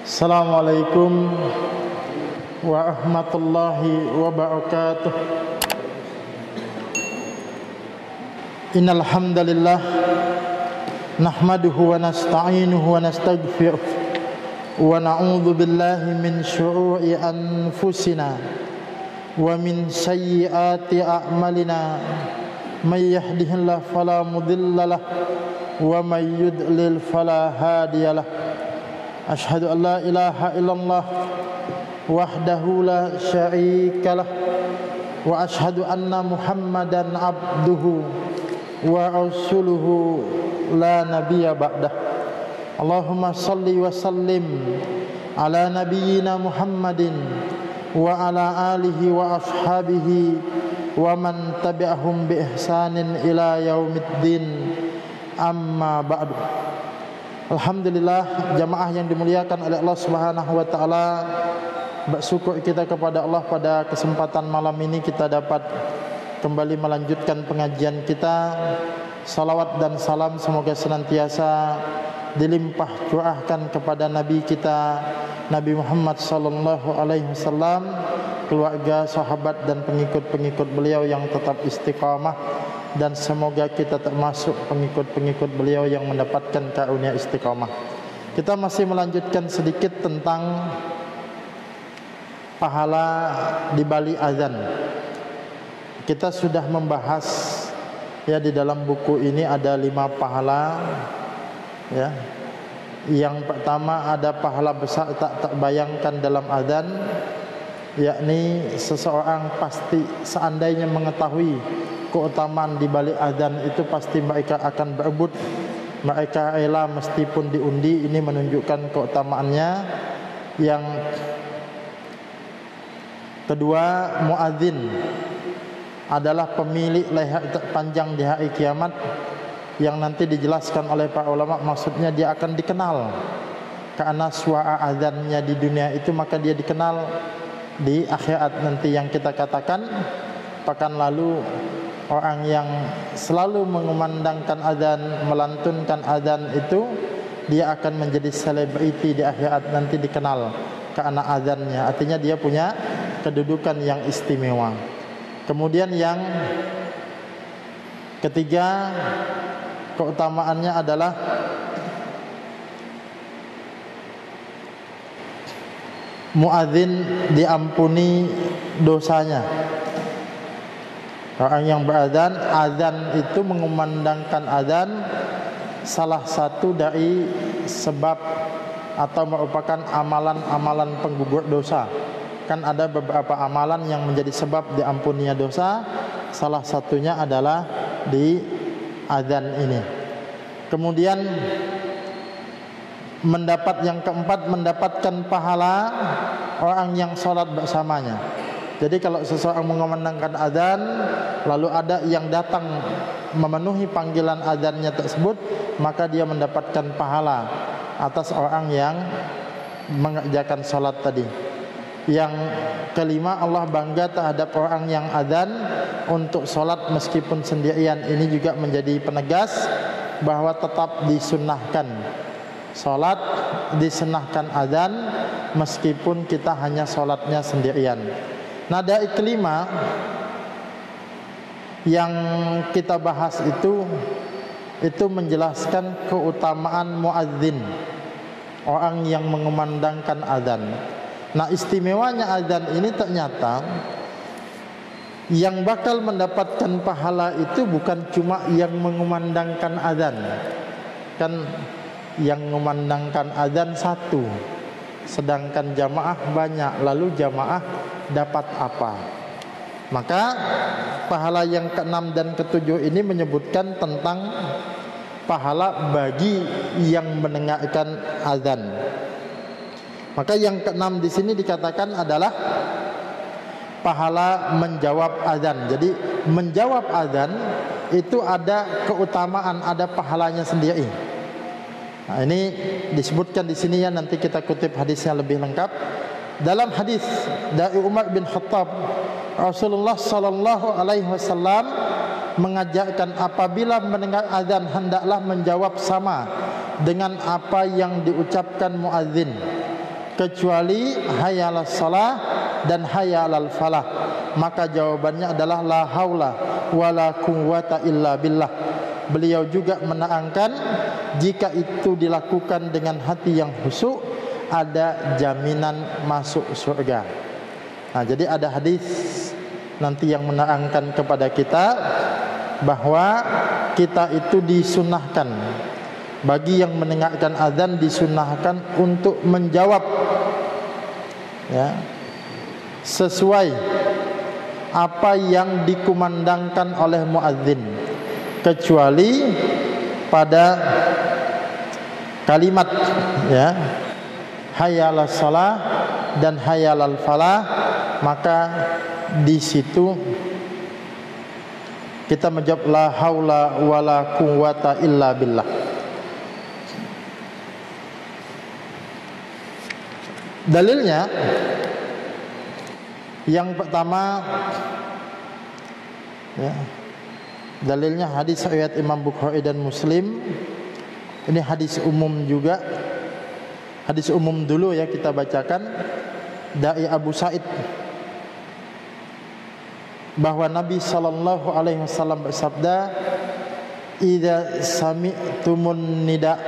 Assalamualaikum warahmatullahi wabarakatuh. Innal hamdalillah nahmaduhu wa nasta'inuhu wa nastaghfiruh wa na'udzu billahi min syururi anfusina wa min sayyiati a'malina. May yahdihillahu fala mudhillalah wa may yudlil fala hadiyalah. Asyhadu an la ilaha illallah wahdahu la syarika lah wa asyhadu anna Muhammadan abduhu wa rasuluhu la nabiyya ba'dah. Allahumma salli wa sallim ala nabiyyina Muhammadin wa ala alihi wa ashabihi wa man tabi'ahum bi ihsanin ila yaumiddin, amma ba'du. Alhamdulillah, jamaah yang dimuliakan oleh Allah Subhanahu wa taala, bersyukur kita kepada Allah pada kesempatan malam ini kita dapat kembali melanjutkan pengajian kita. Salawat dan salam semoga senantiasa dilimpah curahkan kepada Nabi kita Nabi Muhammad sallallahu alaihi wasallam, keluarga, sahabat dan pengikut-pengikut beliau yang tetap istiqamah, dan semoga kita termasuk pengikut-pengikut beliau yang mendapatkan karunia istiqamah. Kita masih melanjutkan sedikit tentang pahala di balik azan. Kita sudah membahas ya, di dalam buku ini ada 5 pahala ya. Yang pertama ada pahala besar tak terbayangkan dalam azan, yakni seseorang pasti seandainya mengetahui keutamaan di balik azan itu pasti mereka akan berebut, mereka rela meskipun diundi. Ini menunjukkan keutamaannya. Yang kedua, muadzin adalah pemilik leher terpanjang di hari kiamat, yang nanti dijelaskan oleh para ulama, maksudnya dia akan dikenal karena suara azannya di dunia itu, maka dia dikenal di akhirat nanti. Yang kita katakan pekan lalu, orang yang selalu mengumandangkan azan, melantunkan azan itu, dia akan menjadi selebriti di akhirat nanti, dikenal karena azannya. Artinya dia punya kedudukan yang istimewa. Kemudian yang ketiga, keutamaannya adalah muadzin diampuni dosanya. Orang yang berazan, azan itu mengumandangkan azan salah satu dari sebab atau merupakan amalan-amalan penggugur dosa. Kan ada beberapa amalan yang menjadi sebab diampuninya dosa, salah satunya adalah di azan ini. Kemudian yang keempat, mendapatkan pahala orang yang sholat bersamanya. Jadi kalau seseorang mengumandangkan azan, lalu ada yang datang memenuhi panggilan azannya tersebut, maka dia mendapatkan pahala atas orang yang mengerjakan salat tadi. Yang kelima, Allah bangga terhadap orang yang azan untuk salat meskipun sendirian. Ini juga menjadi penegas bahwa tetap disunnahkan salat, disunahkan azan meskipun kita hanya salatnya sendirian. Nah, dari kelima yang kita bahas itu menjelaskan keutamaan muadzin, orang yang mengumandangkan azan. Nah, istimewanya azan ini ternyata yang bakal mendapatkan pahala itu bukan cuma yang mengumandangkan azan. Kan yang mengumandangkan azan satu, sedangkan jamaah banyak. Lalu jamaah dapat apa? Maka pahala yang ke-6 dan ke-7 ini menyebutkan tentang pahala bagi yang mendengarkan azan. Maka yang ke-6 di sini dikatakan adalah pahala menjawab azan. Jadi menjawab azan itu ada keutamaan, ada pahalanya sendiri. Nah, ini disebutkan di sini ya, nanti kita kutip hadisnya lebih lengkap. Dalam hadis dari Umar bin Khattab, Rasulullah sallallahu alaihi wasallam mengajarkan apabila mendengar azan hendaklah menjawab sama dengan apa yang diucapkan muadzin. kecuali hayya 'alas shalah dan hayya 'alal falah. Maka jawabannya adalah la haula wala quwwata illa billah. Beliau juga menerangkan jika itu dilakukan dengan hati yang khusyuk ada jaminan masuk surga. Nah, jadi ada hadis nanti yang menerangkan kepada kita bahwa kita itu disunahkan, bagi yang mendengarkan azan disunahkan untuk menjawab ya, sesuai apa yang dikumandangkan oleh muadzin, kecuali pada kalimat ya hayya 'alas shalah dan hayya 'alal falah, maka di situ kita menjawab la haula wala quwwata illa billah. Dalilnya yang pertama ya, dalilnya hadis riwayat Imam Bukhari dan Muslim. Ini hadis umum juga. Hadis umum dulu ya kita bacakan dari Abu Sa'id bahwa Nabi sallallahu alaihi wasallam bersabda, "Idza sami'tumun nida,"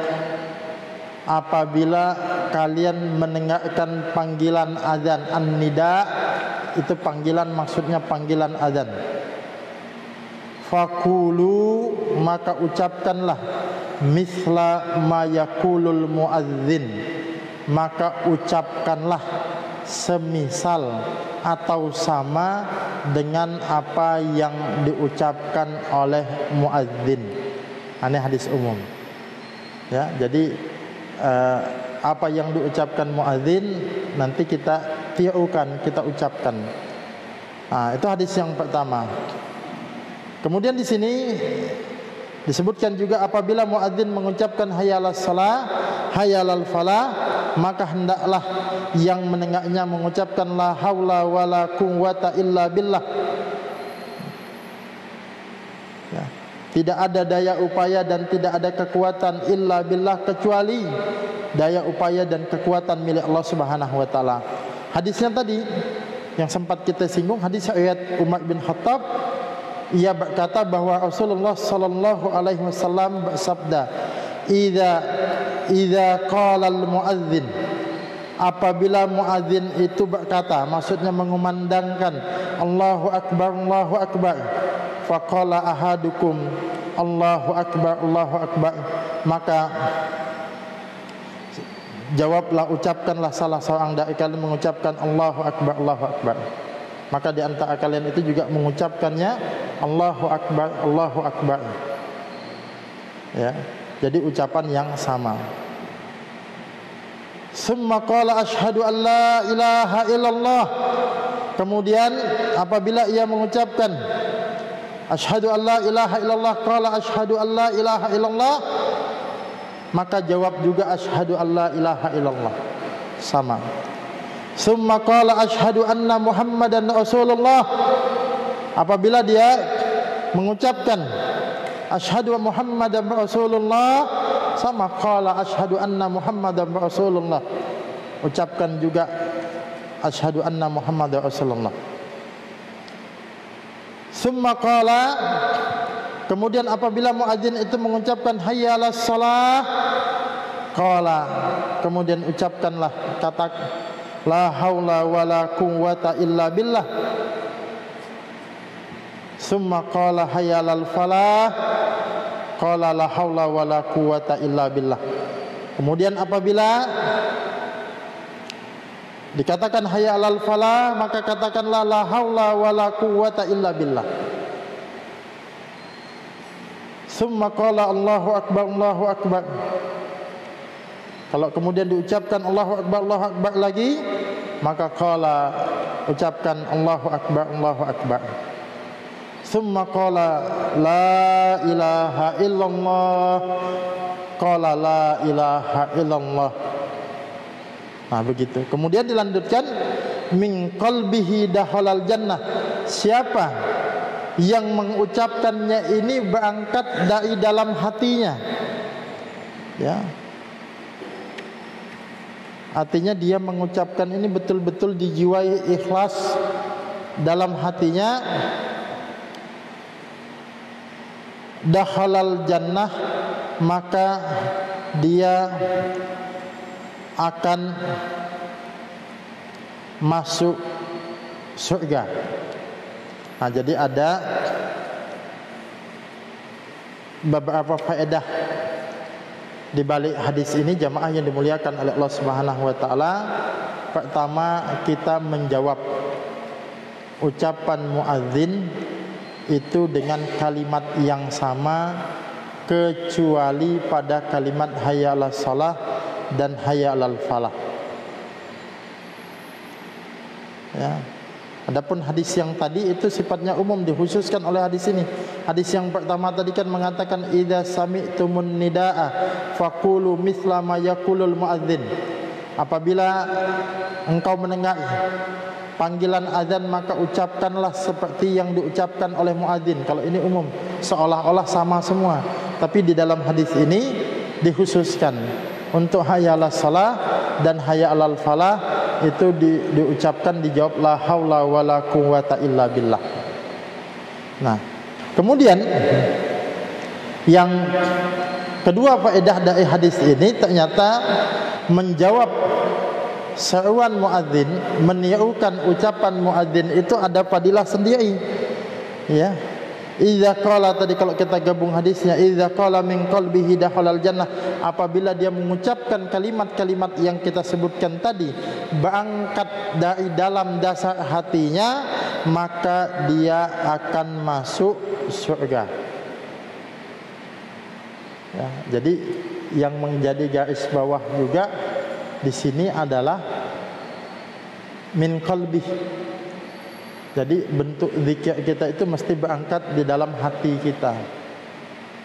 apabila kalian mendengarkan panggilan azan. An-nida itu panggilan, maksudnya panggilan azan. Faqulu, maka ucapkanlah misla ma yaqulul muadzin, maka ucapkanlah semisal atau sama dengan apa yang diucapkan oleh muadzin. Ini hadis umum. Ya, jadi apa yang diucapkan muadzin nanti kita tiukan, kita ucapkan. Nah, itu hadis yang pertama. Kemudian di sini disebutkan juga apabila muadzin mengucapkan hayya 'alas shalah, hayya 'alal falah, maka hendaklah yang mendengarnya mengucapkan la haula wala quwwata illa billah. Ya, tidak ada daya upaya dan tidak ada kekuatan illa billah, kecuali daya upaya dan kekuatan milik Allah Subhanahu wa taala. Hadisnya tadi yang sempat kita singgung, hadis riwayat Umar bin Khattab, ia berkata bahwa Rasulullah sallallahu alaihi wasallam bersabda, idza qala al-muadzin, apabila muadzin itu berkata, maksudnya mengumandangkan Allahu akbar, Allahu akbar, faqala ahadukum Allahu akbar, Allahu akbar, maka jawablah, ucapkanlah salah seorang dari kalian mengucapkan Allahu akbar, Allahu akbar. Maka di antara kalian itu juga mengucapkannya Allahu akbar, Allahu akbar. Ya, jadi ucapan yang sama. Summa qala asyhadu an la ilaha illallah. Kemudian apabila ia mengucapkan asyhadu an la ilaha illallah, qala asyhadu an la ilaha illallah, maka jawab juga asyhadu an la ilaha illallah. Sama. Summa qala asyhadu anna Muhammadan Rasulullah. Apabila dia mengucapkan asyhadu Muhammadan Rasulullah, sama qala asyhadu anna Muhammadan Rasulullah, ucapkan juga asyhadu anna Muhammadan Rasulullah. Summa qala, kemudian apabila muadzin itu mengucapkan hayya 'alas shalah, qala, kemudian ucapkanlah kata la haula wala quwwata illa billah. Summa qala hayya 'alal falah, qala la haula wala quwwata illa billah. Kemudian apabila dikatakan hayya 'alal falah, maka katakanlah la haula wala quwwata illa billah. Summa qala Allahu akbar, Allahu akbar. Kalau kemudian diucapkan Allahu akbar, Allahu akbar lagi, maka qala, ucapkan Allahu akbar, Allahu akbar. Summa qala la ilaha illallah, qala la ilaha illallah. Nah, begitu. Kemudian dilanjutkan min qalbihi dakhalal jannah. Siapa yang mengucapkannya ini berangkat dari dalam hatinya. Ya. Artinya dia mengucapkan ini betul-betul dijiwai ikhlas dalam hatinya. Dakhalal jannah, maka dia akan masuk surga. Nah, jadi ada beberapa faedah di balik hadis ini, jamaah yang dimuliakan oleh Allah Subhanahu wa taala. Pertama, kita menjawab ucapan muadzin itu dengan kalimat yang sama, kecuali pada kalimat hayya 'alas shalah dan hayya 'alal falah. Ya. Adapun hadis yang tadi itu sifatnya umum, dikhususkan oleh hadis ini. Hadis yang pertama tadi kan mengatakan idza sami'tumun nidaa faqulu mithla ma yaqulul muadzin. Apabila engkau mendengar panggilan azan, maka ucapkanlah seperti yang diucapkan oleh muadzin. Kalau ini umum, seolah-olah sama semua. Tapi di dalam hadis ini dikhususkan untuk hayya 'alas shalah dan hayya 'alal falah itu diucapkan, dijawab la haula wala quwwata illa billah. Nah, kemudian yang kedua faedah dari hadis ini, ternyata menjawab seruan muadzin, menirukan ucapan muadzin itu ada fadilah sendiri. Ya. Idza qala, tadi kalau kita gabung hadisnya, idza qala min qalbihi dakhalal jannah, apabila dia mengucapkan kalimat-kalimat yang kita sebutkan tadi, berangkat dari dalam dasar hatinya, maka dia akan masuk surga. Ya, jadi yang menjadi garis bawah juga di sini adalah min qalbi. Jadi bentuk zikir kita itu mesti berangkat di dalam hati kita.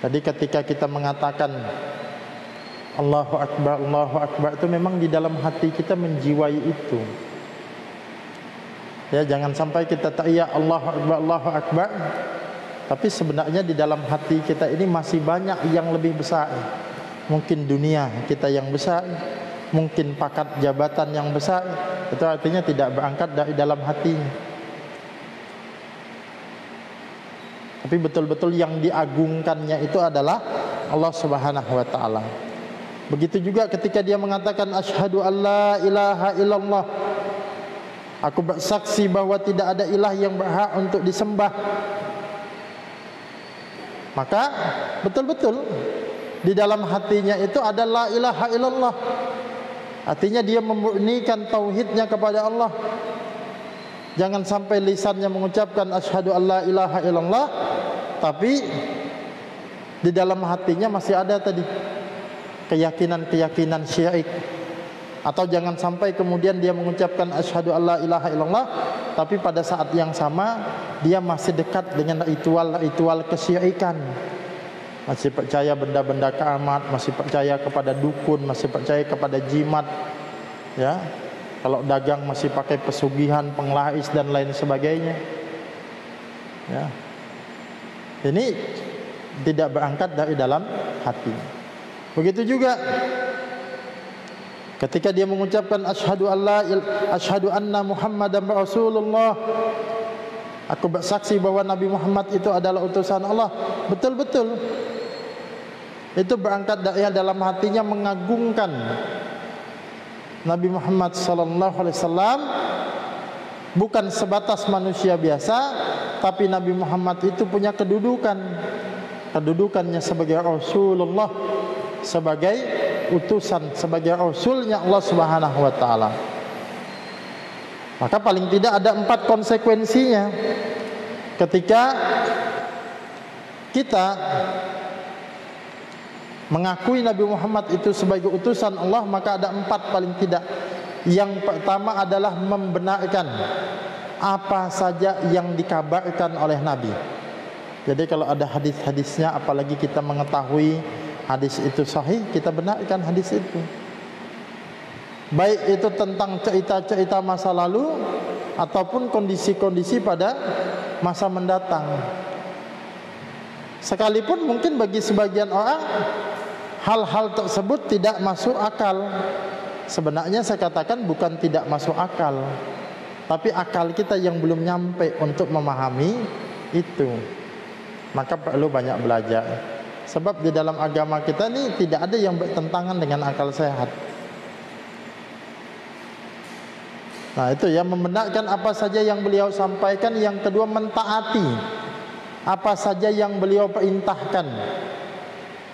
Jadi ketika kita mengatakan Allahu Akbar itu memang di dalam hati kita menjiwai itu. Ya, jangan sampai kita teriak Allahu Akbar, tapi sebenarnya di dalam hati kita ini masih banyak yang lebih besar. Mungkin dunia kita yang besar, mungkin pangkat jabatan yang besar. Itu artinya tidak berangkat dari dalam hatinya. Tapi betul-betul yang diagungkannya itu adalah Allah Subhanahu wa taala. Begitu juga ketika dia mengatakan asyhadu alla ilaha illallah, aku bersaksi bahwa tidak ada ilah yang berhak untuk disembah. Maka betul-betul di dalam hatinya itu ada la ilaha illallah. Artinya dia memurnikan tauhidnya kepada Allah. Jangan sampai lisannya mengucapkan asyhadu alla ilaha illallah, tapi di dalam hatinya masih ada tadi keyakinan-keyakinan syirik. Atau jangan sampai kemudian dia mengucapkan asyhadu alla ilaha illallah, tapi pada saat yang sama dia masih dekat dengan ritual-ritual kesyirikan. Masih percaya benda-benda keramat, masih percaya kepada dukun, masih percaya kepada jimat. Ya. Kalau dagang masih pakai pesugihan, penglais dan lain sebagainya. Ya. Ini tidak berangkat dari dalam hati. Begitu juga ketika dia mengucapkan asyhadu anna Muhammadan Rasulullah, aku bersaksi bahwa Nabi Muhammad itu adalah utusan Allah. Betul-betul itu berangkat dari dalam hatinya mengagungkan Nabi Muhammad sallallahu alaihi wasallam, bukan sebatas manusia biasa, tapi Nabi Muhammad itu punya kedudukannya sebagai Rasulullah, sebagai utusan, sebagai Rasulnya Allah Subhanahu wa taala. Maka paling tidak ada 4 konsekuensinya ketika kita mengakui Nabi Muhammad itu sebagai utusan Allah. Maka ada 4 paling tidak. Yang pertama adalah membenarkan apa saja yang dikabarkan oleh Nabi. Jadi kalau ada hadis-hadisnya, apalagi kita mengetahui hadis itu sahih, kita benarkan hadis itu. Baik itu tentang cerita-cerita masa lalu ataupun kondisi-kondisi pada masa mendatang. Sekalipun mungkin bagi sebagian orang hal-hal tersebut tidak masuk akal. sebenarnya saya katakan bukan tidak masuk akal, tapi akal kita yang belum nyampe untuk memahami itu. Maka perlu banyak belajar. Sebab di dalam agama kita ini tidak ada yang bertentangan dengan akal sehat. Nah itu ya, membenarkan apa saja yang beliau sampaikan. Yang kedua, mentaati apa saja yang beliau perintahkan.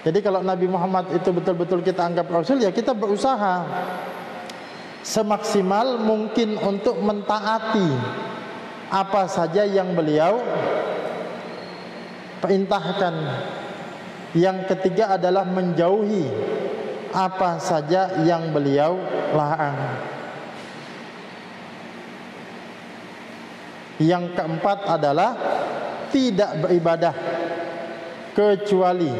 Jadi kalau Nabi Muhammad itu betul-betul kita anggap Rasul, ya kita berusaha semaksimal mungkin untuk mentaati apa saja yang beliau perintahkan. Yang ketiga adalah menjauhi apa saja yang beliau larang. Yang keempat adalah tidak beribadah kecuali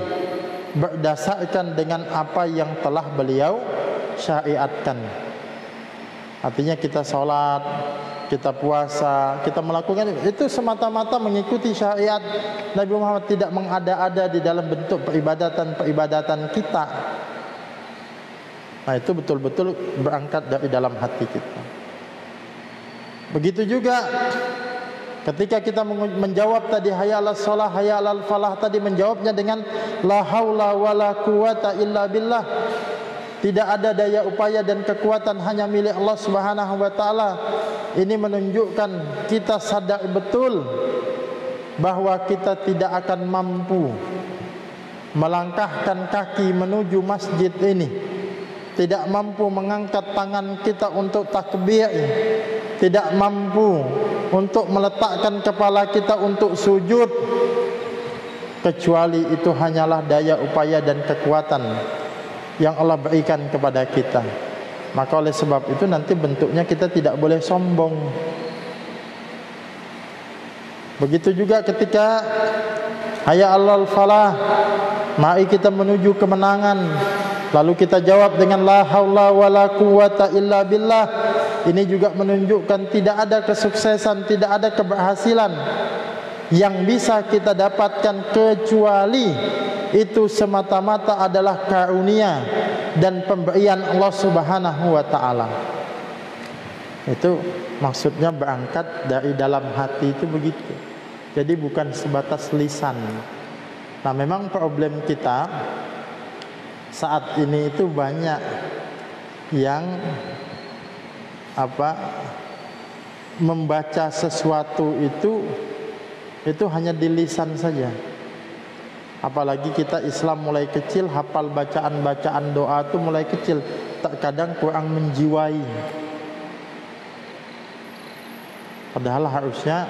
berdasarkan dengan apa yang telah beliau syariatkan. Artinya kita sholat, kita puasa, kita melakukan itu semata-mata mengikuti syariat Nabi Muhammad, tidak mengada-ada di dalam bentuk peribadatan kita. Nah itu betul-betul berangkat dari dalam hati kita. Begitu juga ketika kita menjawab tadi hayya 'alas shalah, hayya 'alal falah, tadi menjawabnya dengan la haula wala quwata illa billah. Tidak ada daya upaya dan kekuatan, hanya milik Allah Subhanahu wa taala. Ini menunjukkan kita sadar betul bahwa kita tidak akan mampu melangkahkan kaki menuju masjid ini, tidak mampu mengangkat tangan kita untuk takbir, tidak mampu untuk meletakkan kepala kita untuk sujud, kecuali itu hanyalah daya upaya dan kekuatan yang Allah berikan kepada kita. Maka oleh sebab itu nanti bentuknya kita tidak boleh sombong. Begitu juga ketika hayya 'alal falah, mari kita menuju kemenangan, lalu kita jawab dengan la haula wala quwata illa billah. Ini juga menunjukkan tidak ada kesuksesan, tidak ada keberhasilan yang bisa kita dapatkan kecuali itu semata-mata adalah karunia dan pemberian Allah Subhanahu wa taala. Itu maksudnya berangkat dari dalam hati itu begitu. Jadi bukan sebatas lisan. Nah, memang problem kita saat ini itu banyak yang membaca sesuatu itu hanya di lisan saja. Apalagi kita Islam mulai kecil, hafal bacaan-bacaan doa itu mulai kecil, terkadang kurang menjiwai. Padahal harusnya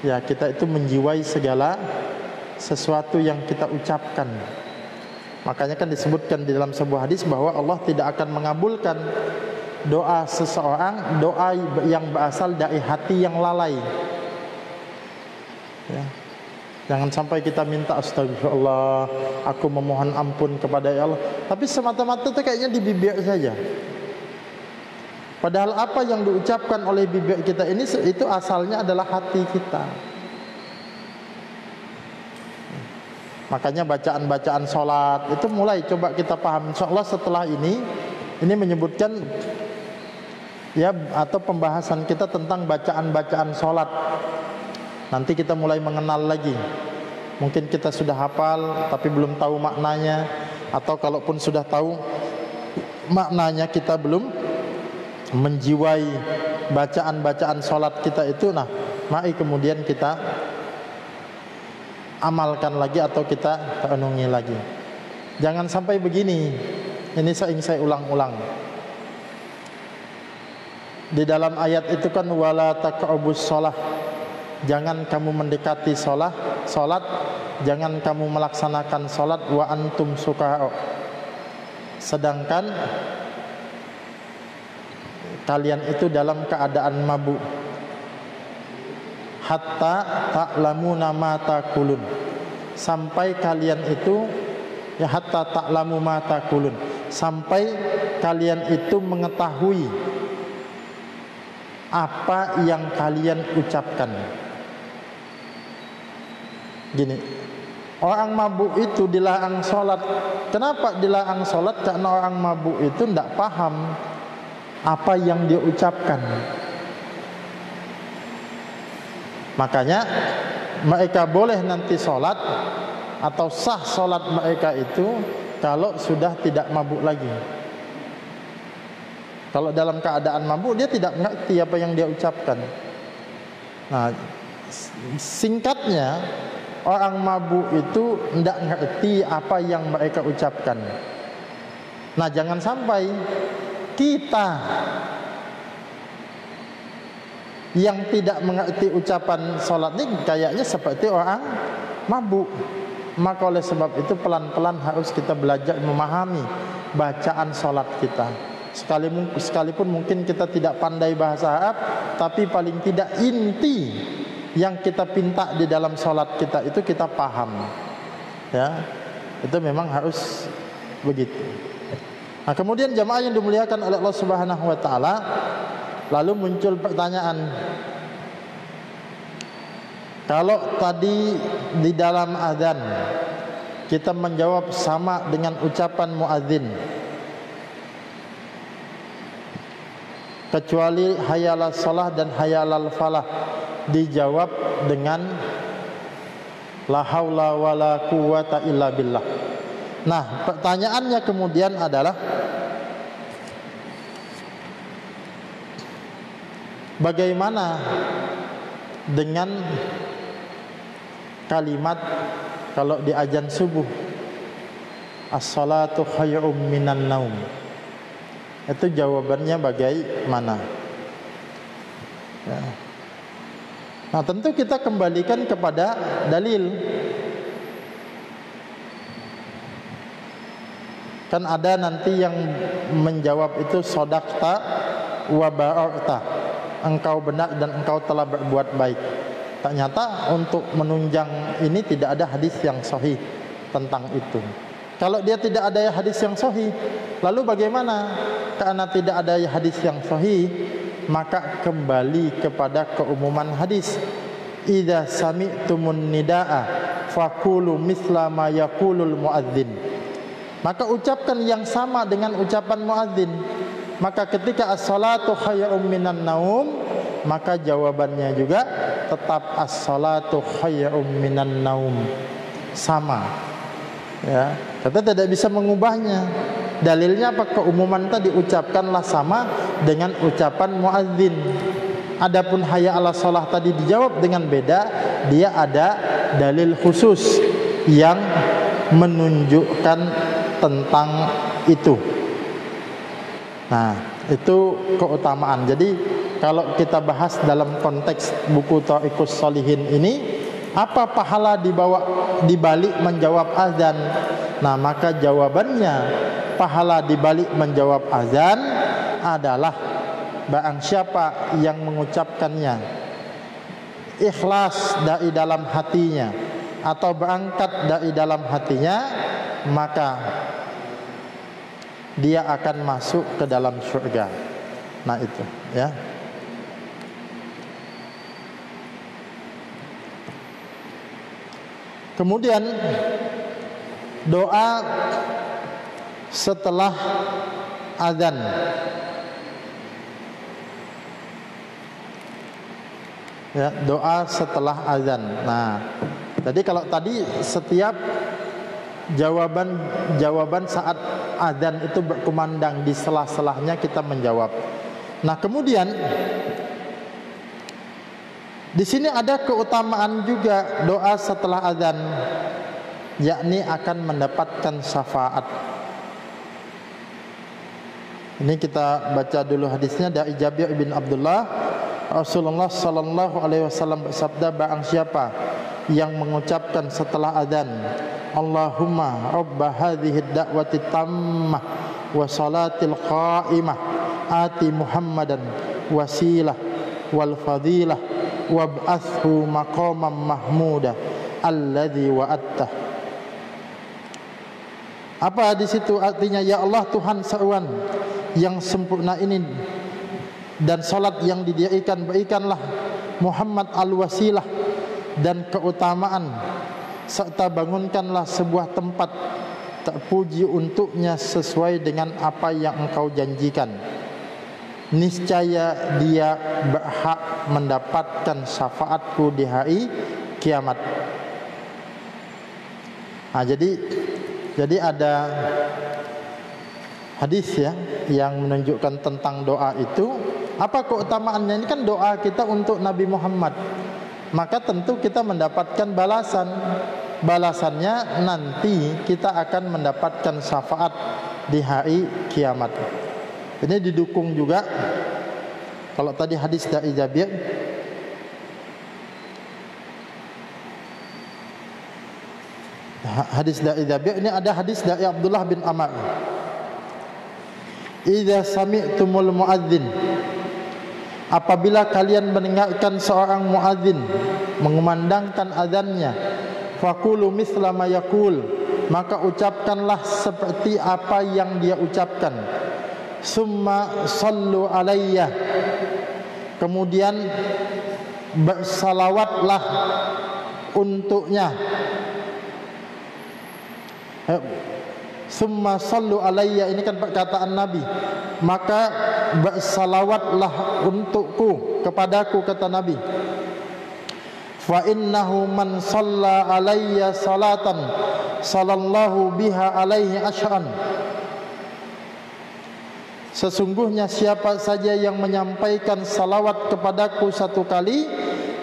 ya kita itu menjiwai segala sesuatu yang kita ucapkan. Makanya kan disebutkan di dalam sebuah hadis bahwa Allah tidak akan mengabulkan doa seseorang, doa yang berasal dari hati yang lalai. Ya. Jangan sampai kita minta astagfirullah, aku memohon ampun kepada Allah, tapi semata-mata itu kayaknya di bibir saja. Padahal apa yang diucapkan oleh bibir kita ini itu asalnya adalah hati kita. Makanya bacaan-bacaan sholat itu mulai coba kita paham. InsyaAllah setelah ini menyebutkan ya, atau pembahasan kita tentang bacaan-bacaan sholat. Nanti kita mulai mengenal lagi. Mungkin kita sudah hafal tapi belum tahu maknanya, atau kalaupun sudah tahu maknanya kita belum menjiwai bacaan-bacaan sholat kita itu. Nah, mari kemudian kita amalkan lagi atau kita renungi lagi. Jangan sampai begini. Ini sering saya ulang-ulang. Di dalam ayat itu kan wala taqrabus shalah, jangan kamu mendekati salat, jangan kamu melaksanakan salat wa antum sukara, sedangkan kalian itu dalam keadaan mabuk. Hatta ta'lamuna ma taqulun, sampai kalian itu ya, hatta ta'lamu ma taqulun, sampai kalian itu mengetahui apa yang kalian ucapkan. Gini, Orang mabuk itu dilarang sholat. Kenapa dilarang sholat? Karena orang mabuk itu tidak paham apa yang dia ucapkan. Makanya mereka boleh nanti sholat atau sah sholat mereka itu kalau sudah tidak mabuk lagi. Kalau dalam keadaan mabuk, dia tidak mengerti apa yang dia ucapkan. Nah, singkatnya, orang mabuk itu tidak mengerti apa yang mereka ucapkan. Nah, jangan sampai kita yang tidak mengerti ucapan sholat ini kayaknya seperti orang mabuk. Maka oleh sebab itu pelan-pelan harus kita belajar memahami bacaan sholat kita. Sekalipun mungkin kita tidak pandai bahasa Arab, tapi paling tidak inti yang kita pinta di dalam sholat kita itu kita paham. Ya, itu memang harus begitu. Nah, kemudian jamaah yang dimuliakan oleh Allah Subhanahu wa taala, lalu muncul pertanyaan. Kalau tadi di dalam azan kita menjawab sama dengan ucapan muadzin, kecuali hayalal shalah dan hayalal falah dijawab dengan la haula wala quwata illa billah. Nah, pertanyaannya kemudian adalah bagaimana dengan kalimat kalau di azan subuh, as-salatu khairum minan naum? Itu jawabannya bagaimana? Ya. Nah, tentu kita kembalikan kepada dalil. Kan ada nanti yang menjawab itu sodaqta wa bara'ta, engkau benar dan engkau telah berbuat baik. Ternyata untuk menunjang ini tidak ada hadis yang sahih tentang itu. Kalau dia tidak ada hadis yang sahih, lalu bagaimana? Karena tidak ada hadis yang sahih, maka kembali kepada keumuman hadis. Idza sami'tumun nidaa faqulu misla ma yaqulul muadzin. Maka ucapkan yang sama dengan ucapan muadzin. Maka ketika as-salatu khairum minan naum, maka jawabannya juga tetap as-salatu khairum minan naum, sama. Ya, kita tidak bisa mengubahnya. Dalilnya apa? Keumuman tadi ucapkanlah sama dengan ucapan muadzin. Adapun hayya 'alas shalah tadi dijawab dengan beda, dia ada dalil khusus yang menunjukkan tentang itu. Nah, itu keutamaan. Jadi kalau kita bahas dalam konteks buku Thariqus Shalihin ini, apa pahala di balik menjawab azan? Nah, maka jawabannya pahala di balik menjawab azan adalah barang siapa yang mengucapkannya ikhlas dari dalam hatinya atau berangkat dari dalam hatinya, maka dia akan masuk ke dalam surga. Nah, itu ya. Kemudian doa setelah azan. Ya, doa setelah azan. Nah, jadi kalau tadi setiap jawaban saat azan itu berkumandang, di sela-selahnya kita menjawab. Nah, kemudian di sini ada keutamaan juga doa setelah azan, yakni akan mendapatkan syafaat. Ini kita baca dulu hadisnya dari Jabir bin Abdullah. Rasulullah sallallahu alaihi wasallam bersabda, barang siapa yang mengucapkan setelah azan, Allahumma rabba hadhihi ad-da'wati tammah wa salatil qa'imah ati Muhammadan wasilah wal fadilah wab'athu maqaman mahmuda alladzi wa'attah. Apa di situ artinya? Ya Allah, Tuhan seruan yang sempurna ini dan salat yang didirikan, berikanlah Muhammad al-wasilah dan keutamaan serta bangunkanlah sebuah tempat terpuji untuknya sesuai dengan apa yang engkau janjikan. Niscaya dia berhak mendapatkan syafaatku di hari kiamat. Jadi ada hadis ya yang menunjukkan tentang doa itu. Apa keutamaannya? Ini kan doa kita untuk Nabi Muhammad, maka tentu kita mendapatkan balasan. Balasannya nanti kita akan mendapatkan syafaat di hari kiamat. Ini didukung juga kalau tadi hadis dari Jabir, ini ada hadis dari Abdullah bin Amr. Idza sami'tumul muadzin, apabila kalian mendengarkan seorang muadzin mengumandangkan azannya, faqulu misla ma yaqul, maka ucapkanlah seperti apa yang dia ucapkan. Summa sallu alayya, kemudian bersalawatlah untuknya. Summa sallu alayya, ini kan perkataan Nabi, maka bersalawatlah untukku, kepadaku, kata Nabi. Fa innahu man shalla alayya salatan sallallahu biha alaihi asy'an, sesungguhnya siapa saja yang menyampaikan salawat kepadaku 1 kali,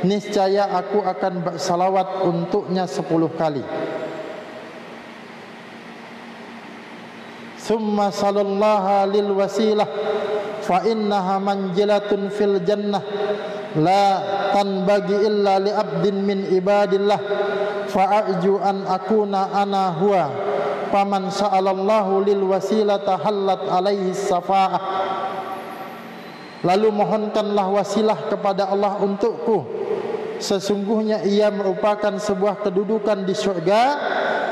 niscaya aku akan bersalawat untuknya 10 kali. Summa sallallahu lil wasilah fa innaha manjilatun fil jannah la tanbagi illa li abdin min ibadillah fa arju an akuna ana huwa faman sa'alallahu lil wasilata hallat alaihi safa'ah. Lalu mohonkanlah wasilah kepada Allah untukku, sesungguhnya ia merupakan sebuah kedudukan di surga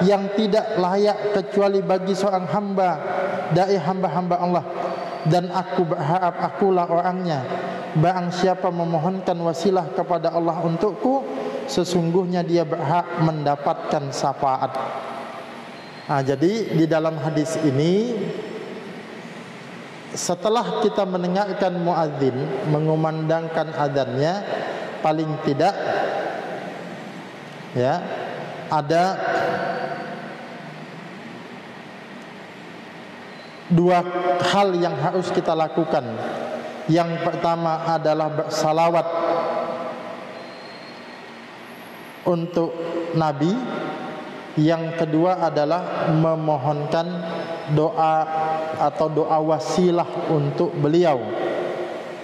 yang tidak layak kecuali bagi seorang hamba dari hamba-hamba Allah, dan aku berharap akulah orangnya. Barang siapa memohonkan wasilah kepada Allah untukku, sesungguhnya dia berhak mendapatkan syafaat. Jadi di dalam hadis ini, setelah kita mendengarkan muadzin mengumandangkan adzannya, paling tidak ya ada 2 hal yang harus kita lakukan. Yang pertama adalah bersalawat untuk Nabi. Yang kedua adalah memohonkan doa atau doa wasilah untuk beliau.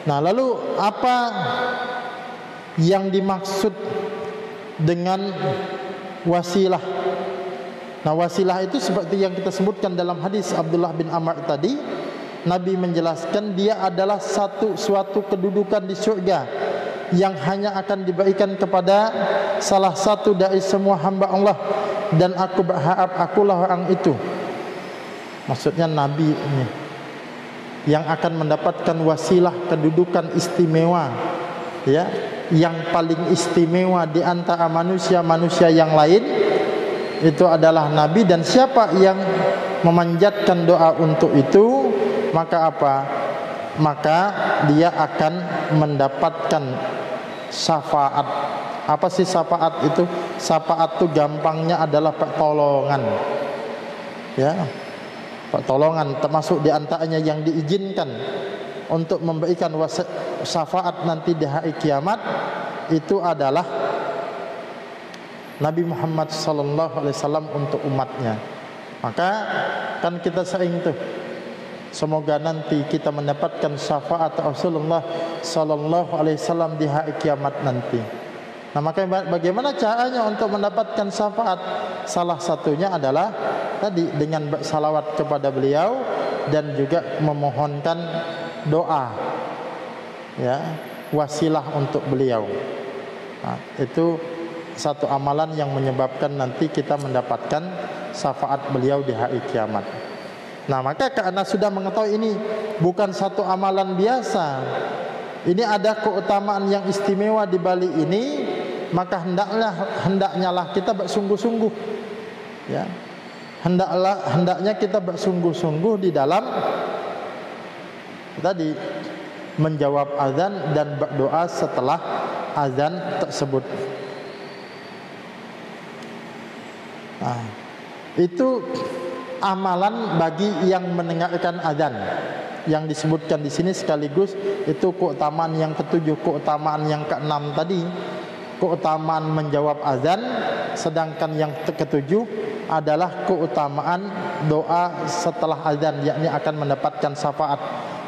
Nah, lalu apa yang dimaksud dengan wasilah? Nah, wasilah itu seperti yang kita sebutkan dalam hadis Abdullah bin Amr tadi, Nabi menjelaskan dia adalah suatu kedudukan di surga yang hanya akan diberikan kepada salah satu dari semua hamba Allah, dan aku berharap akulah orang itu. Maksudnya Nabi ini yang akan mendapatkan wasilah, kedudukan istimewa ya, yang paling istimewa di antara manusia-manusia yang lain. Itu adalah Nabi, dan siapa yang memanjatkan doa untuk itu, maka apa? Maka dia akan mendapatkan syafaat. Apa sih syafaat itu? Syafaat itu gampangnya adalah pertolongan. Ya. Pertolongan termasuk di antaranya yang diizinkan untuk memberikan syafaat nanti di hari kiamat itu adalah Nabi Muhammad SAW untuk umatnya. Maka kan kita sering tuh, semoga nanti kita mendapatkan syafaat Rasulullah SAW di hari kiamat nanti. Nah, maka bagaimana caranya untuk mendapatkan syafaat? Salah satunya adalah tadi dengan bersalawat kepada beliau dan juga memohonkan doa, ya, wasilah untuk beliau. Nah, itu satu amalan yang menyebabkan nanti kita mendapatkan syafaat beliau di hari kiamat. Nah, maka karena sudah mengetahui ini bukan satu amalan biasa, ini ada keutamaan yang istimewa di balik ini, maka hendaknya lah kita bersungguh-sungguh, ya. Hendaknya kita bersungguh-sungguh di dalam tadi menjawab azan dan berdoa setelah azan tersebut. Nah, itu amalan bagi yang mendengarkan azan yang disebutkan di sini, sekaligus itu keutamaan yang ketujuh. Keutamaan yang keenam tadi keutamaan menjawab azan, sedangkan yang ketujuh adalah keutamaan doa setelah azan, yakni akan mendapatkan syafaat.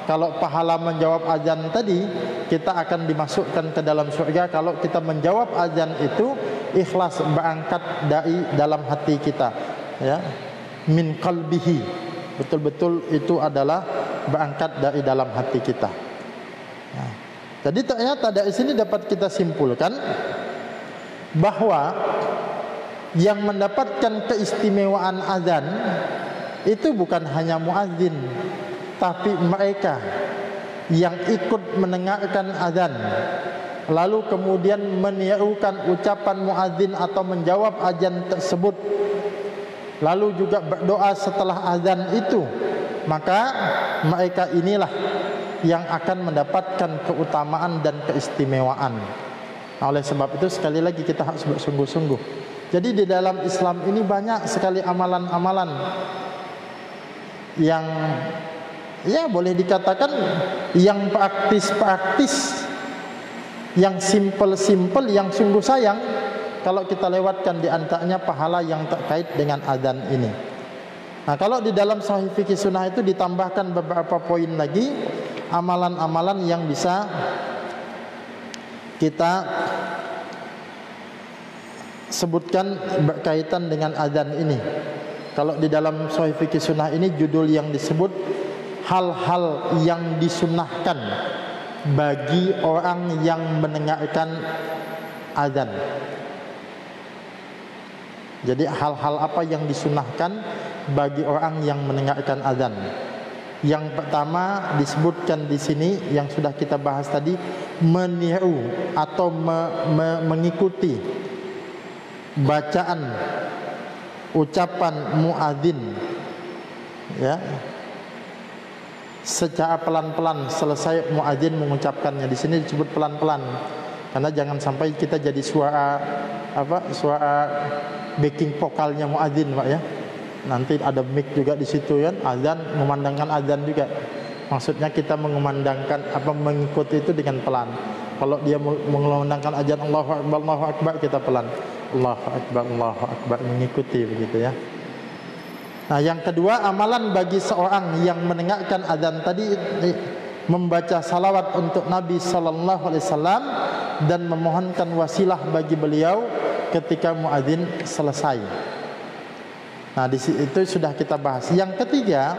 Kalau pahala menjawab azan tadi, kita akan dimasukkan ke dalam surga kalau kita menjawab azan itu ikhlas, berangkat dari dalam hati kita, ya, min qalbihi, betul-betul itu adalah berangkat dari dalam hati kita. Nah, jadi ternyata dari sini dapat kita simpulkan bahwa yang mendapatkan keistimewaan azan itu bukan hanya muadzin, tapi mereka yang ikut mendengarkan azan lalu kemudian menirukan ucapan muadzin atau menjawab azan tersebut, lalu juga berdoa setelah azan itu, maka mereka inilah yang akan mendapatkan keutamaan dan keistimewaan. Nah, oleh sebab itu sekali lagi kita harus bersungguh-sungguh. Jadi di dalam Islam ini banyak sekali amalan-amalan yang, ya, boleh dikatakan yang praktis-praktis, yang simple-simple, yang sungguh sayang kalau kita lewatkan, di antaranya pahala yang terkait dengan azan ini. Nah, kalau di dalam Sahih Fikih Sunnah itu ditambahkan beberapa poin lagi, amalan-amalan yang bisa kita sebutkan berkaitan dengan azan ini. Kalau di dalam Sahih Fikih Sunnah ini judul yang disebut hal-hal yang disunnahkan bagi orang yang mendengarkan azan. Jadi hal-hal apa yang disunnahkan bagi orang yang mendengarkan azan? Yang pertama disebutkan di sini yang sudah kita bahas tadi, meniru atau mengikuti bacaan ucapan muadzin, ya, secara pelan-pelan selesai muadzin mengucapkannya. Di sini disebut pelan-pelan karena jangan sampai kita jadi suara backing vokalnya muadzin, Pak, ya. Nanti ada mic juga di situ, kan, azan, memandangkan azan juga. Maksudnya kita mengikuti itu dengan pelan. Kalau dia mengumandangkan azan Allahu Akbar, Allahu Akbar, kita pelan. Allahu Akbar, Allahu Akbar, mengikuti, begitu, ya. Nah, yang kedua, amalan bagi seorang yang mendengarkan azan tadi membaca salawat untuk Nabi sallallahu alaihi wasallam dan memohonkan wasilah bagi beliau ketika muadzin selesai. Nah, itu sudah kita bahas. Yang ketiga,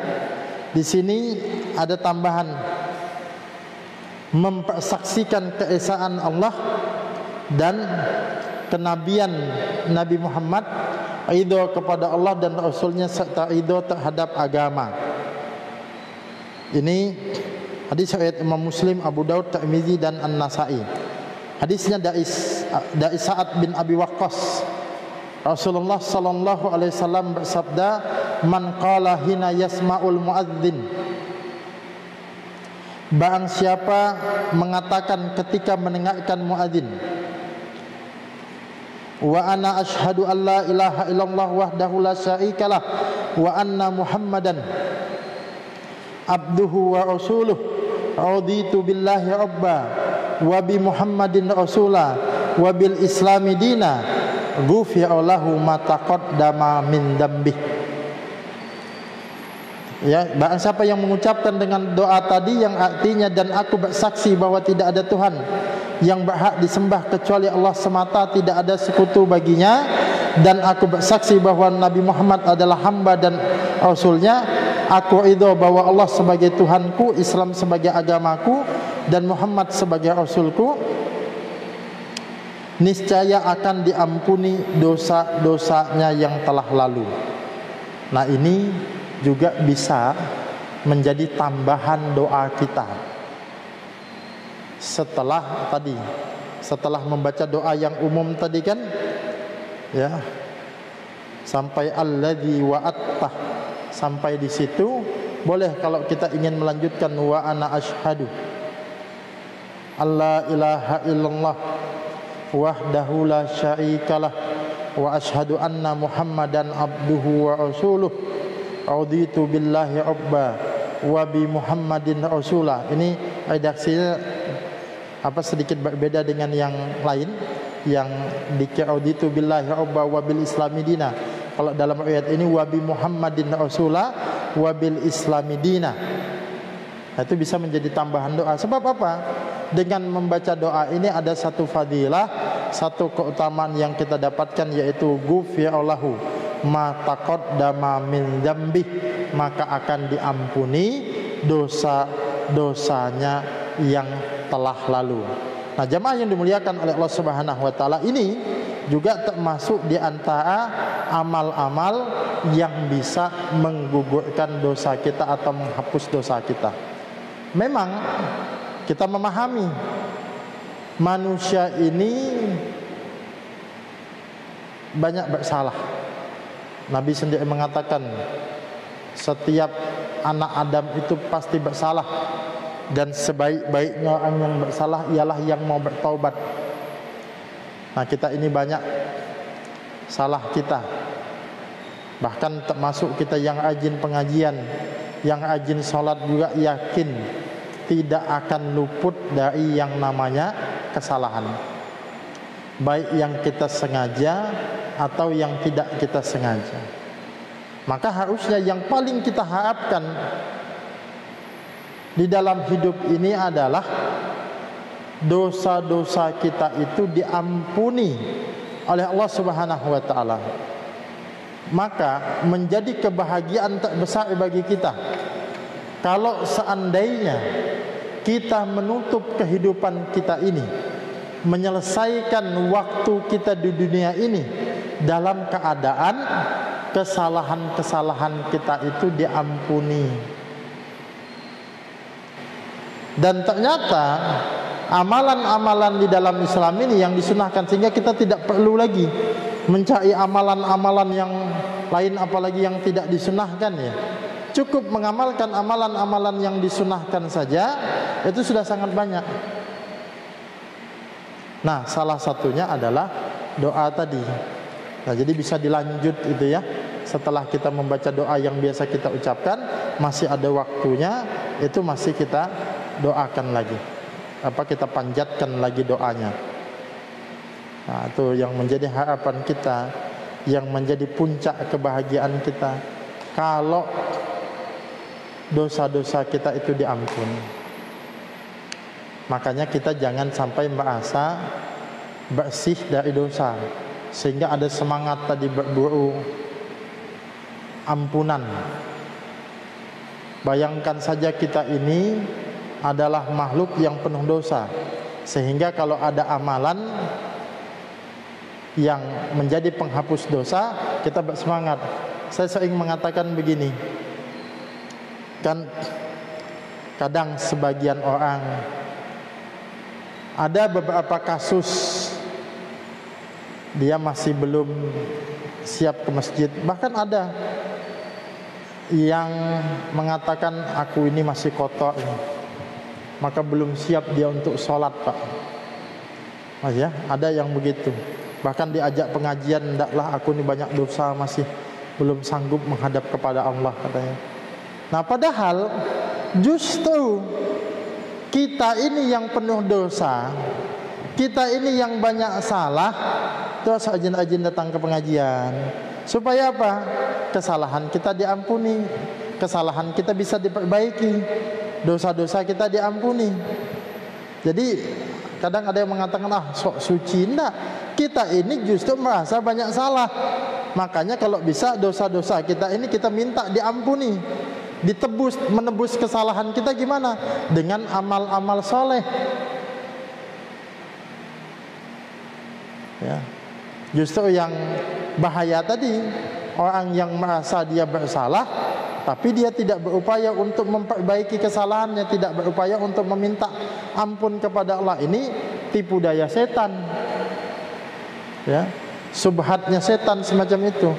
di sini ada tambahan, mempersaksikan keesaan Allah dan kenabian Nabi Muhammad, ridho kepada Allah dan Rasulnya, serta ridho terhadap agama. Ini hadis riwayat Imam Muslim, Abu Daud, Tirmizi dan An-Nasa'i. Hadisnya dari Sa'ad bin Abi Waqqas. Rasulullah sallallahu alaihi wasallam bersabda, "Man qala hina yasma'ul muadzin." Barang siapa mengatakan ketika mendengarkan muadzin, "Wa ana asyhadu an la ilaha illallah wahdahu la syarikalah wa anna Muhammadan abduhu wa rasuluh, raditu billahi rabba wa bi Muhammadin rasula wa bil islami dina, ghufira lahu ma taqaddama min dambih." Ya, barang siapa yang mengucapkan dengan doa tadi yang artinya, dan aku bersaksi bahwa tidak ada Tuhan yang berhak disembah kecuali Allah semata, tidak ada sekutu baginya, dan aku bersaksi bahwa Nabi Muhammad adalah hamba dan Rasulnya, aku ridho bahwa Allah sebagai Tuhanku, Islam sebagai agamaku, dan Muhammad sebagai Rasulku, niscaya akan diampuni dosa-dosanya yang telah lalu. Nah, ini juga bisa menjadi tambahan doa kita setelah tadi setelah membaca doa yang umum tadi kan, ya, sampai alladzi wa'atta, sampai di situ boleh kalau kita ingin melanjutkan wa ana asyhadu alla ilaha illallah wahdahu la syarikalah wa asyhadu anna muhammadan abduhu wa rasuluh raditu billahi rabba wa bi muhammadin rasulah. Ini redaksinya sedikit berbeda dengan yang lain yang raditu billahi rabba wa bil islami dina. Kalau dalam ayat ini wa bi muhammadin rasulah wa bil islami dina, itu bisa menjadi tambahan doa. Sebab apa? Dengan membaca doa ini ada satu fadilah, satu keutamaan yang kita dapatkan, yaitu ghufirallahu ma taqaddama min dzambi, maka akan diampuni dosa-dosanya yang telah lalu. Nah, jemaah yang dimuliakan oleh Allah Subhanahu wa taala, ini juga termasuk di antara amal-amal yang bisa menggugurkan dosa kita atau menghapus dosa kita. Memang kita memahami manusia ini banyak bersalah. Nabi sendiri mengatakan setiap anak Adam itu pasti bersalah, dan sebaik-baiknya orang yang bersalah ialah yang mau bertaubat. Nah, kita ini banyak salah kita. Bahkan termasuk kita yang rajin pengajian, yang rajin sholat juga yakin tidak akan luput dari yang namanya kesalahan, baik yang kita sengaja atau yang tidak kita sengaja. Maka harusnya yang paling kita harapkan di dalam hidup ini adalah dosa-dosa kita itu diampuni oleh Allah Subhanahu wa taala. Maka menjadi kebahagiaan terbesar bagi kita kalau seandainya kita menutup kehidupan kita ini, menyelesaikan waktu kita di dunia ini dalam keadaan kesalahan-kesalahan kita itu diampuni. Dan ternyata amalan-amalan di dalam Islam ini yang disunahkan, sehingga kita tidak perlu lagi mencari amalan-amalan yang lain, apalagi yang tidak disunahkan, ya. Cukup mengamalkan amalan-amalan yang disunahkan saja, itu sudah sangat banyak. Nah, salah satunya adalah doa tadi. Nah, jadi bisa dilanjut itu, ya. Setelah kita membaca doa yang biasa kita ucapkan, masih ada waktunya, itu masih kita doakan lagi, kita panjatkan lagi doanya. Nah, itu yang menjadi harapan kita, yang menjadi puncak kebahagiaan kita, kalau dosa-dosa kita itu diampuni. Makanya kita jangan sampai merasa bersih dari dosa, sehingga ada semangat tadi berburu ampunan. Bayangkan saja kita ini adalah makhluk yang penuh dosa, sehingga kalau ada amalan yang menjadi penghapus dosa, kita bersemangat. Saya sering mengatakan begini, kan kadang sebagian orang ada beberapa kasus dia masih belum siap ke masjid. Bahkan ada yang mengatakan aku ini masih kotor, maka belum siap dia untuk sholat, Pak. Mas, ya, ada yang begitu. Bahkan diajak pengajian, ndaklah aku ini banyak dosa, masih belum sanggup menghadap kepada Allah, katanya. Nah, padahal justru kita ini yang penuh dosa, kita ini yang banyak salah, terus rajin-rajin datang ke pengajian. Supaya apa? Kesalahan kita diampuni, kesalahan kita bisa diperbaiki, dosa-dosa kita diampuni. Jadi kadang ada yang mengatakan, sok suci. Enggak, kita ini justru merasa banyak salah. Makanya kalau bisa dosa-dosa kita ini kita minta diampuni, ditebus, menebus kesalahan kita gimana? Dengan amal-amal soleh, ya. Justru yang bahaya tadi, orang yang merasa dia bersalah, tapi dia tidak berupaya untuk memperbaiki kesalahannya, tidak berupaya untuk meminta ampun kepada Allah. Ini tipu daya setan, ya, subhatnya setan semacam itu.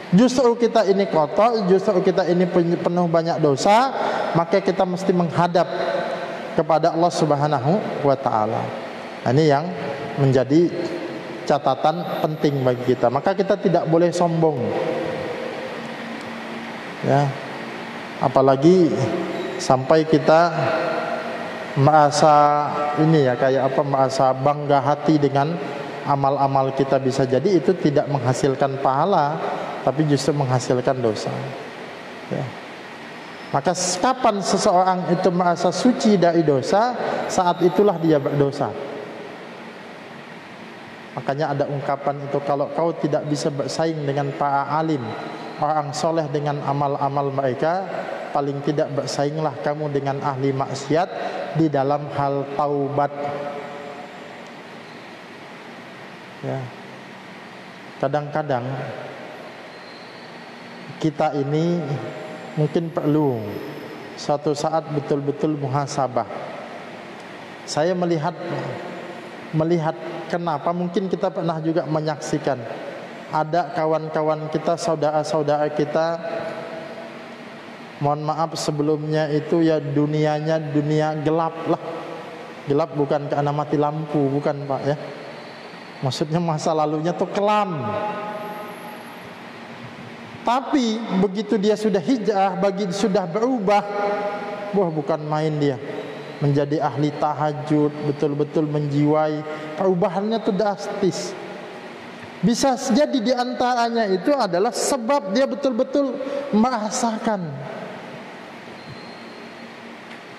Justru kita ini kotor, justru kita ini penuh banyak dosa, maka kita mesti menghadap kepada Allah Subhanahu wa taala. Ini yang menjadi catatan penting bagi kita. Maka kita tidak boleh sombong, ya, apalagi sampai kita merasa ini ya, kayak apa, merasa bangga hati dengan amal-amal kita. Bisa jadi itu tidak menghasilkan pahala, tapi justru menghasilkan dosa, ya. Maka kapan seseorang itu merasa suci dari dosa, saat itulah dia berdosa. Makanya ada ungkapan itu, kalau kau tidak bisa bersaing dengan para alim, orang soleh dengan amal-amal mereka, paling tidak bersainglah kamu dengan ahli maksiat di dalam hal taubat, ya. Kadang-kadang kita ini mungkin perlu suatu saat betul-betul muhasabah. Saya melihat kenapa, mungkin kita pernah juga menyaksikan ada kawan-kawan kita, saudara-saudara kita, mohon maaf sebelumnya itu ya, dunianya dunia gelap lah. Gelap bukan karena mati lampu, bukan Pak, ya. Maksudnya masa lalunya tuh kelam. Tapi begitu dia sudah hijrah, sudah berubah, wah bukan main dia. Menjadi ahli tahajud, betul-betul menjiwai. Perubahannya tuh drastis. Bisa jadi di antaranya itu adalah sebab dia betul-betul merasakan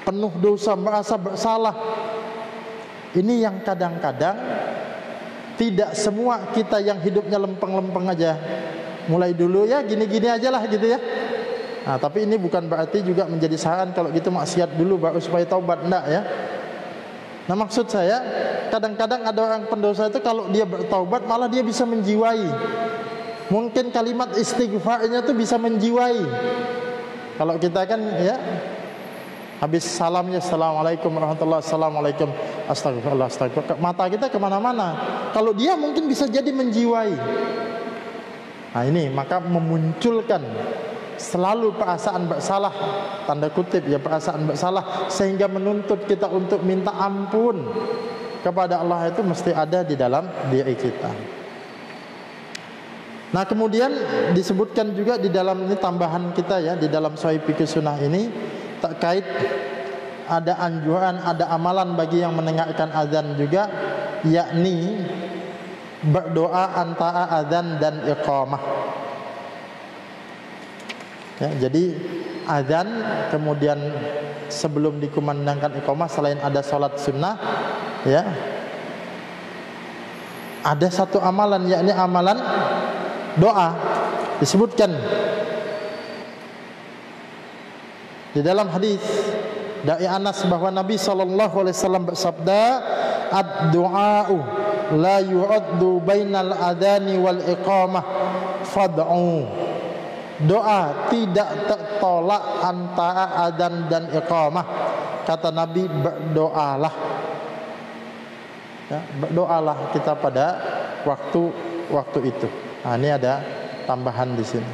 penuh dosa, merasa bersalah. Ini yang kadang-kadang tidak semua kita yang hidupnya lempeng-lempeng aja, mulai dulu ya gini-gini aja lah gitu ya. Nah, tapi ini bukan berarti juga menjadi saran kalau gitu maksiat dulu baru supaya taubat, enggak ya. Nah, maksud saya kadang-kadang ada orang pendosa itu kalau dia bertaubat malah dia bisa menjiwai. Mungkin kalimat istighfarnya tuh bisa menjiwai. Kalau kita kan ya habis salamnya assalamualaikum warahmatullahi, assalamualaikum, astagfirullah, astagfirullah, mata kita kemana-mana. Kalau dia mungkin bisa jadi menjiwai. Nah ini maka memunculkan selalu perasaan bersalah, tanda kutip ya, perasaan bersalah, sehingga menuntut kita untuk minta ampun kepada Allah itu mesti ada di dalam diri kita. Nah kemudian disebutkan juga di dalam ini tambahan kita ya, di dalam Sahih Fikih Sunnah ini terkait ada anjuran, ada amalan bagi yang mendengarkan azan juga, yakni berdoa antara azan dan iqamah. Ya, jadi azan kemudian sebelum dikumandangkan iqamah, selain ada salat sunnah, ya, ada satu amalan, yakni amalan doa. Disebutkan di dalam hadis dari Anas bahwa Nabi SAW bersabda, ad-du'a'u la yu'addu bainal adani wal iqamah fad'u. Doa tidak tertolak antara adzan dan iqamah. Kata Nabi, berdoalah. Ya, berdoalah kita pada waktu itu. Nah, ini ada tambahan di sini.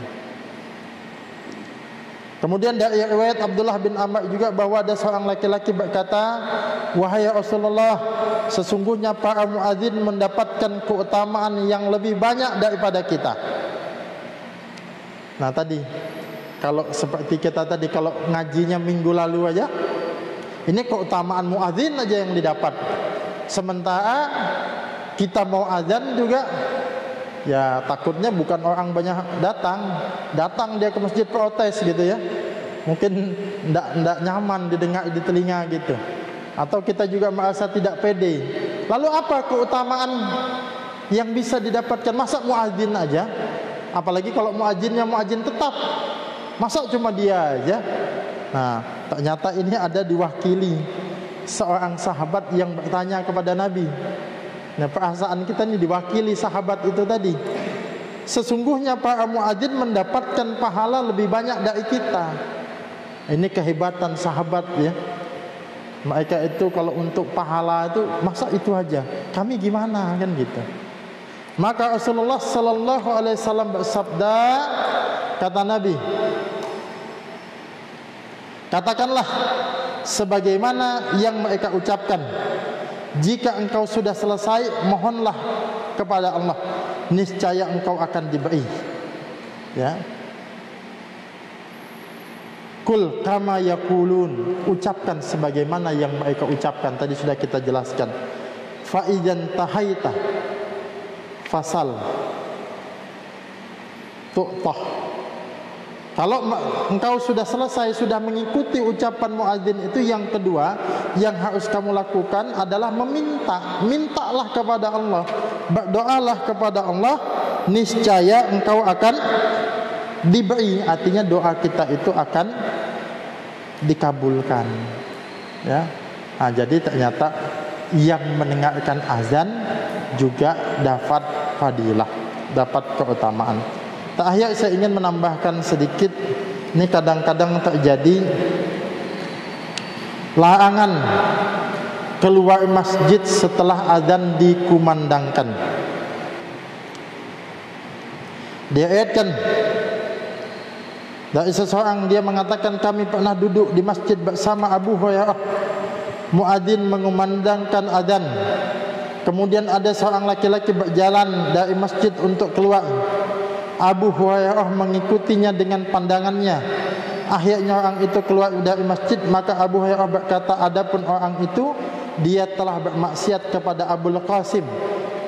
Kemudian dari riwayat Abdullah bin Amr juga bahwa ada seorang laki-laki berkata, wahai Rasulullah, sesungguhnya para muadzin mendapatkan keutamaan yang lebih banyak daripada kita. Nah tadi, kalau seperti kita tadi, kalau ngajinya minggu lalu aja, ini keutamaan muadzin aja yang didapat. Sementara kita mau azan juga, ya takutnya bukan orang banyak datang dia ke masjid protes gitu ya. Mungkin ndak nyaman didengar di telinga gitu. Atau kita juga merasa tidak pede. Lalu apa keutamaan yang bisa didapatkan? Masa muadzin aja? Apalagi kalau muadzinnya muadzin tetap, masa cuma dia aja? Nah, ternyata ini ada diwakili seorang sahabat yang bertanya kepada Nabi. Nah, perasaan kita ini diwakili sahabat itu tadi. Sesungguhnya para muadzin mendapatkan pahala lebih banyak dari kita. Ini kehebatan sahabat ya. Mereka itu kalau untuk pahala itu masa itu aja, kami gimana kan gitu. Maka Rasulullah sallallahu alaihi wasallam bersabda, kata Nabi, katakanlah sebagaimana yang mereka ucapkan. Jika engkau sudah selesai, mohonlah kepada Allah, niscaya engkau akan diberi. Ya. Kul kama yaqulun, ucapkan sebagaimana yang mereka ucapkan. Tadi sudah kita jelaskan. Fa idzan tahaita fasal tu'tah. Kalau engkau sudah selesai, sudah mengikuti ucapan muadzin itu, yang kedua yang harus kamu lakukan adalah meminta. Mintalah kepada Allah, berdoalah kepada Allah, niscaya engkau akan diberi. Artinya doa kita itu akan dikabulkan. Ya. Nah, jadi ternyata yang mendengarkan azan juga dapat fadilah, dapat keutamaan. Terakhir saya ingin menambahkan sedikit. Ini kadang-kadang terjadi larangan keluar masjid setelah azan dikumandangkan. Diriwayatkan dari seseorang, dia mengatakan, kami pernah duduk di masjid bersama Abu Hurairah. Muadzin mengumandangkan azan. Kemudian ada seorang laki-laki berjalan dari masjid untuk keluar. Abu Hurairah mengikutinya dengan pandangannya. Akhirnya orang itu keluar dari masjid. Maka Abu Hurairah berkata, adapun orang itu, dia telah bermaksiat kepada Abul Qasim,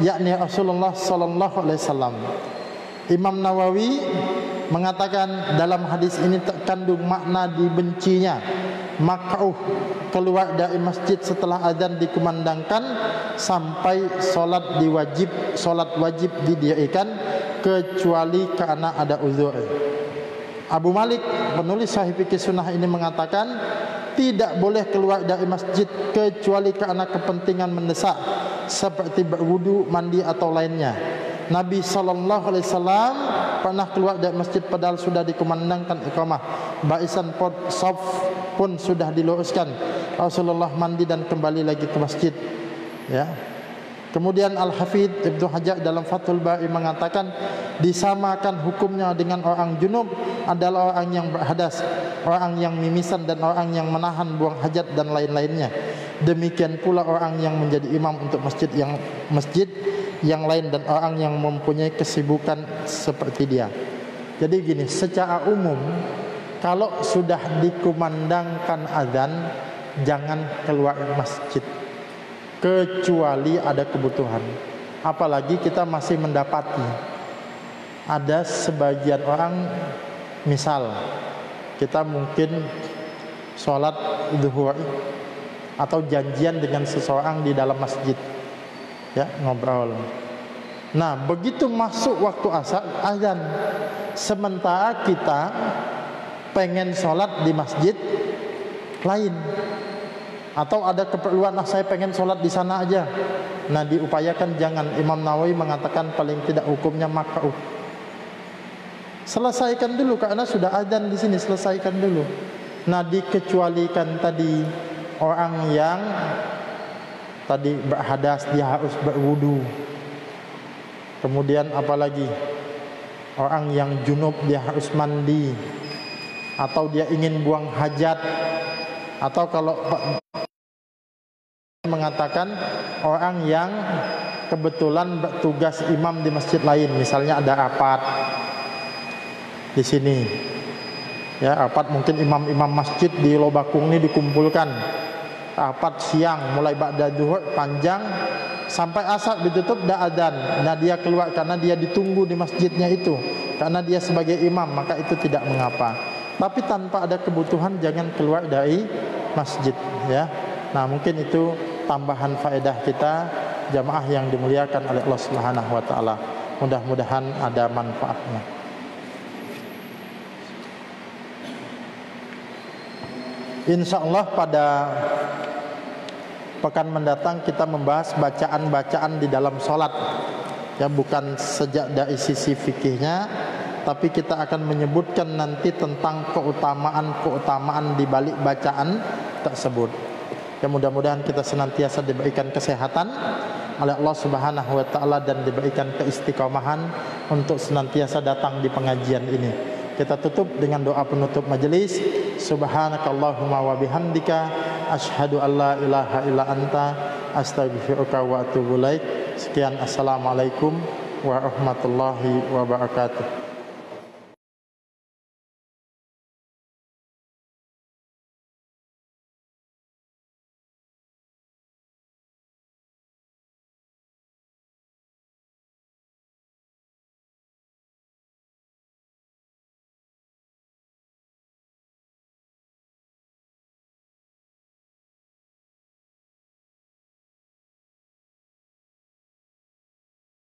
yakni Rasulullah sallallahu alaihi wasallam. Imam Nawawi mengatakan dalam hadis ini terkandung makna dibencinya makruh keluar dari masjid setelah azan dikumandangkan sampai solat wajib didirikan, kecuali karena ada uzur. Abu Malik, penulis Sahih Fikih Sunnah ini, mengatakan tidak boleh keluar dari masjid kecuali karena kepentingan mendesak seperti berwudu, mandi atau lainnya. Nabi sallallahu alaihi wasallam pernah keluar dari masjid padahal sudah dikumandangkan iqamah. Barisan shaf pun sudah diluruskan. Rasulullah mandi dan kembali lagi ke masjid. Ya. Kemudian Al-Hafidz Ibnu Hajar dalam Fathul Bari mengatakan disamakan hukumnya dengan orang junub adalah orang yang berhadas, orang yang mimisan, dan orang yang menahan buang hajat dan lain-lainnya. Demikian pula orang yang menjadi imam untuk masjid yang lain dan orang yang mempunyai kesibukan seperti dia. Jadi gini, secara umum kalau sudah dikumandangkan azan, jangan keluar masjid kecuali ada kebutuhan. Apalagi kita masih mendapati ada sebagian orang, misal kita mungkin sholat zuhur atau janjian dengan seseorang di dalam masjid, ya, ngobrol. Nah, begitu masuk waktu azan, sementara kita pengen sholat di masjid lain, atau ada keperluan, saya pengen sholat di sana aja. Nah, diupayakan jangan. Imam Nawawi mengatakan paling tidak hukumnya makruh. Selesaikan dulu, karena sudah azan di sini, selesaikan dulu. Nah, dikecualikan tadi orang yang tadi berhadas, dia harus berwudu. Kemudian apalagi orang yang junub, dia harus mandi, atau dia ingin buang hajat, atau kalau mengatakan orang yang kebetulan bertugas imam di masjid lain, misalnya ada rapat di sini, ya, rapat mungkin imam-imam masjid di Lobakung ini dikumpulkan, rapat siang mulai ba'da zuhur panjang sampai asar ditutup dah adzan. Nah, dia keluar karena dia ditunggu di masjidnya itu, karena dia sebagai imam, maka itu tidak mengapa. Tapi tanpa ada kebutuhan jangan keluar dari masjid, ya. Nah, mungkin itu tambahan faedah kita, jamaah yang dimuliakan oleh Allah Subhanahu wa taala. Mudah-mudahan ada manfaatnya. Insyaallah pada pekan mendatang kita membahas bacaan-bacaan di dalam sholat, ya, bukan sejak dari sisi fikihnya, tapi kita akan menyebutkan nanti tentang keutamaan di balik bacaan tersebut. Ya mudah-mudahan kita senantiasa diberikan kesehatan oleh Allah Subhanahu wa taala dan diberikan keistiqomahan untuk senantiasa datang di pengajian ini. Kita tutup dengan doa penutup majelis. Subhanakallahumma wa bihamdika asyhadu an la ilaha illa anta astaghfiruka wa atubu ilaik. Sekian, assalamualaikum warahmatullahi wabarakatuh.